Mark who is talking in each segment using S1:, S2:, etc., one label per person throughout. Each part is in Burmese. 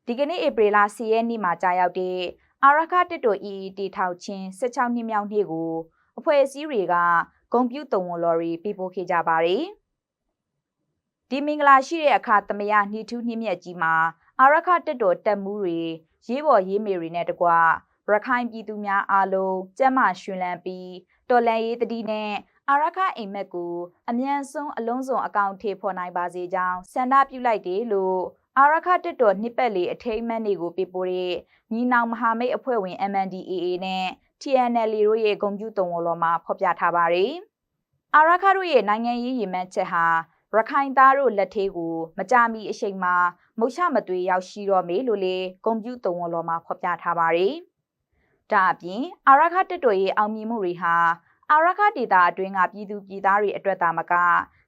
S1: ဒီကနေ့ဧပြီလ10ရက်နေ့မှာကြာရောက်တဲ့အာရခတက်တော် EET ထောက်ချင်း16နှစ်မြောက်နေ့ကိုအဖွဲ့အစည်းတွေကဂုဏ်ပြုတုံဝန်လော်ရီပြပို့ခဲ့ကြပါတယ်။ဒီမင်္ဂလာရှိတဲ့အခါသမယနှီးထူးနှင်းမြတ်ကြီးမှာအာရခတက်တော်တက်မှုတွေရေးပေါ်ရေးမေတွေနဲ့တကွရခိုင်ပြည်သူများအားလုံးကျန်းမာရှင်လန်းပြီးတော်လန်ရေးတတိနဲ့အာရခအိမ်မက်ကိုအမြန်ဆုံးအလုံးစုံအကောင့်ထေဖော်နိုင်ပါစေကြောင်းဆန္ဒပြုလိုက်တယ်လို့အာရခတက်တော်နှစ်ပတ်လီအထိမ်းအမှတ်တွေကိုပြပို့တဲ့ညီနောင်မဟာမိတ်အဖွဲ့ဝင် MNDAA နဲ့ TNL တို့ရဲ့ဂုဏ်ပြုတုံဝလော်မှာဖော်ပြထားပါတယ်။အာရခတို့ရဲ့နိုင်ငံရေးရည်မှန်းချက်ဟာရခိုင်သားတို့လက်သေးကိုမကြမီအချိန်မှာမုတ်ချမသွေရောက်ရှိတော့မေလို့လေဂုဏ်ပြုတုံဝလော်မှာဖော်ပြထားပါတယ်။ဒါအပြင်အာရခတက်တော်ရဲ့အောင်မြင်မှုတွေဟာအာရခဒေတာအတွင်းကပြည်သူပြည်သားတွေအတွက်သာမက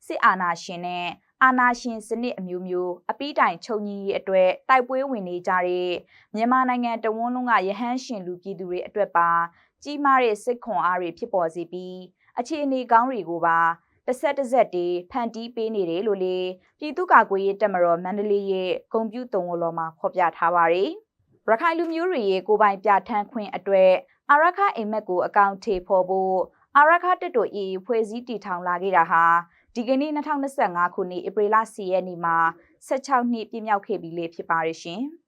S1: စစ်အာဏာရှင်နဲ့အာဏာရှင်စနစ်အမျိုးမျိုးအပိတိုင်ချုပ်ငြိရေးအတွက်တိုက်ပွဲဝင်နေကြတဲ့မြန်မာနိုင်ငံတဝန်းလုံးကရဟန်းရှင်လူပြည်သူတွေအတွက်ပါကြီးမားတဲ့စိတ်ခွန်အားတွေဖြစ်ပေါ်စေပြီးအခြေအနေကောင်းတွေကိုပါတစ်ဆက်တစ်ဆက်တည်းဖန်တီးပေးနေတယ်လို့လေပြည်သူ့ကာကွယ်ရေးတပ်မတော်မန္တလေးရဲ့ဂုဏ်ပြုတုံဝလော်မှာဖော်ပြထားပါတယ်။ရခိုင်လူမျိုးတွေရဲ့ကိုယ်ပိုင်ပြဋ္ဌာန်းခွင့်အတွက်အာရခအိမ်မက်ကိုအကောင့်ထေဖော်ဖို့အာရခတက်တော်အေးဖွဲ့စည်းတည်ထောင်လာခဲ့တာဟာဒီကနေ့2025ခုနှစ်ဧပြီလ10ရက်နေ့မှာ16နှစ်ပြည့်မြောက်ခဲ့ပြီလေဖြစ်ပါရဲ့ရှင်။